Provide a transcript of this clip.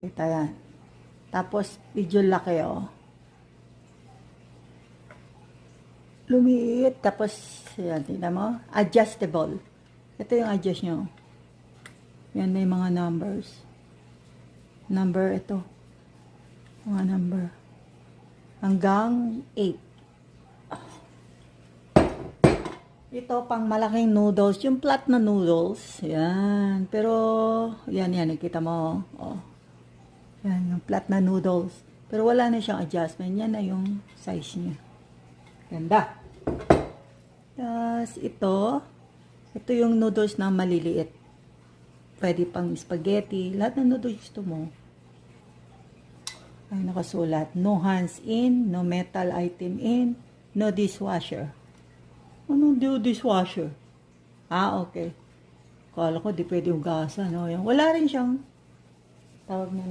Ito yan. Tapos, medyo laki, oh. Lumiit. Tapos, yan, tingnan mo. Adjustable. Ito yung adjust nyo. Yan, may mga numbers. Number, ito. Mga number. Hanggang 8. Ito, pang malaking noodles. Yung flat na noodles. Yan. Pero, yan, nakita mo. Oh. Yan, yung flat na noodles. Pero wala na siyang adjustment. Yan na yung size niya. Ganda. Tapos, ito yung noodles na maliliit. Pwede pang spaghetti. Lahat ng noodles gusto mo. Ay, nakasulat. No hands in, no metal item in, no dishwasher. Ano di dishwasher? Ah, okay. Kala ko di pwede hugasan. No? Wala rin siyang tawag na